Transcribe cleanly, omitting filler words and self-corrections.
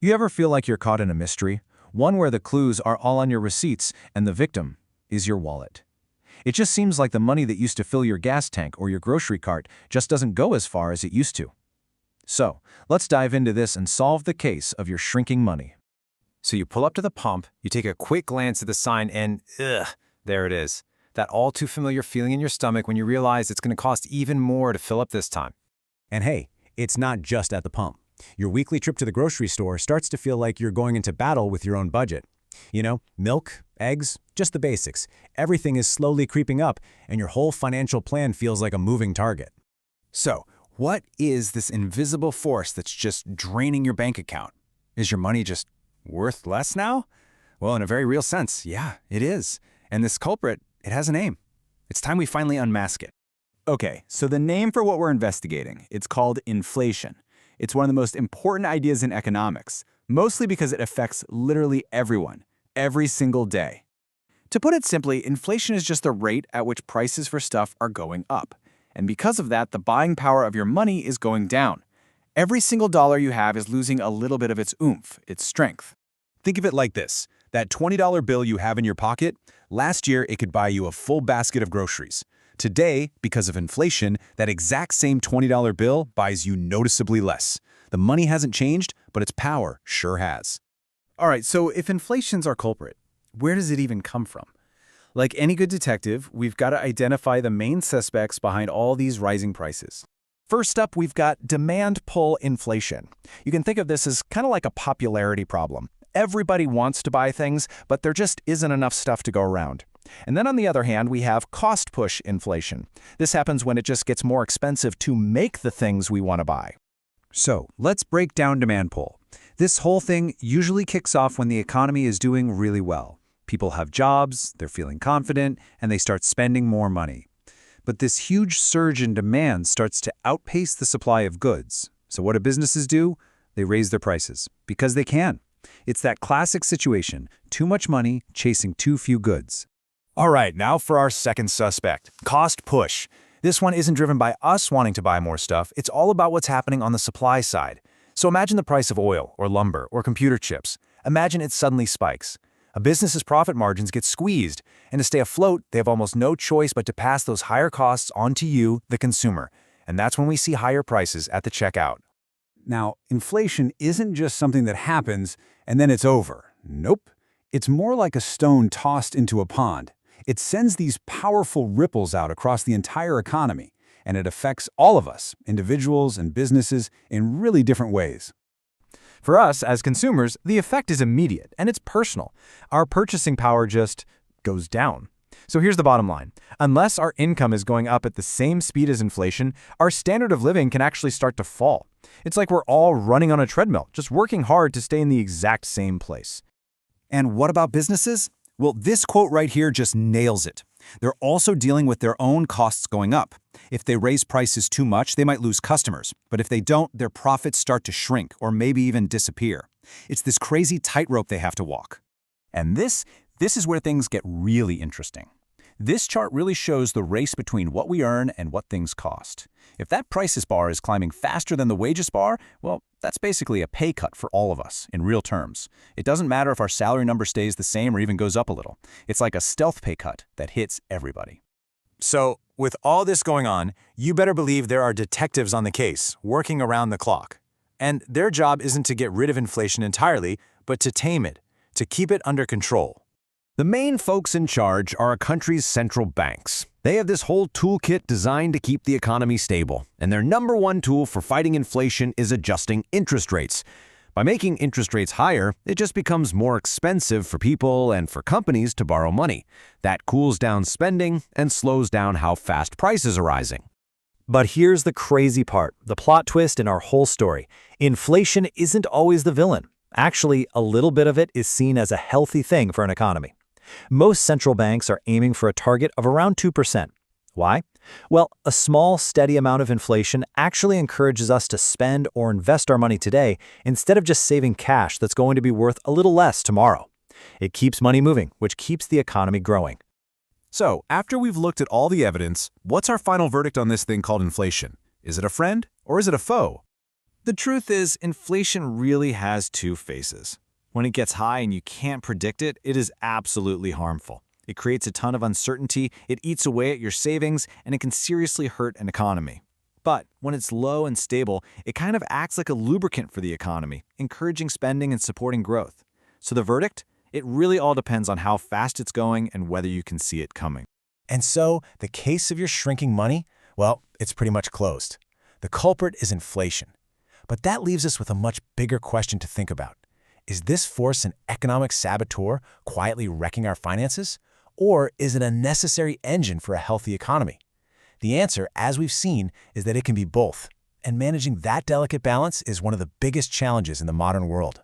You ever feel like you're caught in a mystery? One where the clues are all on your receipts and the victim is your wallet. It just seems like the money that used to fill your gas tank or your grocery cart just doesn't go as far as it used to. So, let's dive into this and solve the case of your shrinking money. So you pull up to the pump, you take a quick glance at the sign, and there it is. That all too familiar feeling in your stomach when you realize it's going to cost even more to fill up this time. And hey, it's not just at the pump. Your weekly trip to the grocery store starts to feel like you're going into battle with your own budget. You know, milk, eggs, just the basics. Everything is slowly creeping up, and your whole financial plan feels like a moving target. So, what is this invisible force that's just draining your bank account? Is your money just worth less now? Well, in a very real sense, yeah, it is. And this culprit, it has a name. It's time we finally unmask it. Okay, so the name for what we're investigating, it's called inflation. It's one of the most important ideas in economics, mostly because it affects literally everyone, every single day. To put it simply, inflation is just the rate at which prices for stuff are going up. And because of that, the buying power of your money is going down. Every single dollar you have is losing a little bit of its oomph, its strength. Think of it like this. That $20 bill you have in your pocket, last year it could buy you a full basket of groceries. Today, because of inflation, that exact same $20 bill buys you noticeably less. The money hasn't changed, but its power sure has. All right, so if inflation's our culprit, where does it even come from? Like any good detective, we've got to identify the main suspects behind all these rising prices. First up, we've got demand-pull inflation. You can think of this as kind of like a popularity problem. Everybody wants to buy things, but there just isn't enough stuff to go around. And then on the other hand, we have cost-push inflation. This happens when it just gets more expensive to make the things we want to buy. So, let's break down demand pull. This whole thing usually kicks off when the economy is doing really well. People have jobs, they're feeling confident, and they start spending more money. But this huge surge in demand starts to outpace the supply of goods. So what do businesses do? They raise their prices, because they can. It's that classic situation, too much money chasing too few goods. All right, now for our second suspect, cost push. This one isn't driven by us wanting to buy more stuff. It's all about what's happening on the supply side. So imagine the price of oil or lumber or computer chips. Imagine it suddenly spikes. A business's profit margins get squeezed, and to stay afloat, they have almost no choice but to pass those higher costs on to you, the consumer. And that's when we see higher prices at the checkout. Now, inflation isn't just something that happens and then it's over. Nope. It's more like a stone tossed into a pond. It sends these powerful ripples out across the entire economy, and it affects all of us, individuals and businesses, in really different ways. For us, as consumers, the effect is immediate, and it's personal. Our purchasing power just goes down. So here's the bottom line. Unless our income is going up at the same speed as inflation, our standard of living can actually start to fall. It's like we're all running on a treadmill, just working hard to stay in the exact same place. And what about businesses? Well, this quote right here just nails it. They're also dealing with their own costs going up. If they raise prices too much, they might lose customers. But if they don't, their profits start to shrink or maybe even disappear. It's this crazy tightrope they have to walk. And this is where things get really interesting. This chart really shows the race between what we earn and what things cost. If that prices bar is climbing faster than the wages bar, well, that's basically a pay cut for all of us, in real terms. It doesn't matter if our salary number stays the same or even goes up a little. It's like a stealth pay cut that hits everybody. So, with all this going on, you better believe there are detectives on the case, working around the clock. And their job isn't to get rid of inflation entirely, but to tame it, to keep it under control. The main folks in charge are a country's central banks. They have this whole toolkit designed to keep the economy stable, and their number one tool for fighting inflation is adjusting interest rates. By making interest rates higher, it just becomes more expensive for people and for companies to borrow money. That cools down spending and slows down how fast prices are rising. But here's the crazy part, the plot twist in our whole story. Inflation isn't always the villain. Actually, a little bit of it is seen as a healthy thing for an economy. Most central banks are aiming for a target of around 2%. Why? Well, a small, steady amount of inflation actually encourages us to spend or invest our money today instead of just saving cash that's going to be worth a little less tomorrow. It keeps money moving, which keeps the economy growing. So, after we've looked at all the evidence, what's our final verdict on this thing called inflation? Is it a friend or is it a foe? The truth is, inflation really has two faces. When it gets high and you can't predict it, it is absolutely harmful. It creates a ton of uncertainty, it eats away at your savings, and it can seriously hurt an economy. But when it's low and stable, it kind of acts like a lubricant for the economy, encouraging spending and supporting growth. So the verdict? It really all depends on how fast it's going and whether you can see it coming. And so, the case of your shrinking money, well, it's pretty much closed. The culprit is inflation. But that leaves us with a much bigger question to think about. Is this force an economic saboteur quietly wrecking our finances? Or is it a necessary engine for a healthy economy? The answer, as we've seen, is that it can be both. And managing that delicate balance is one of the biggest challenges in the modern world.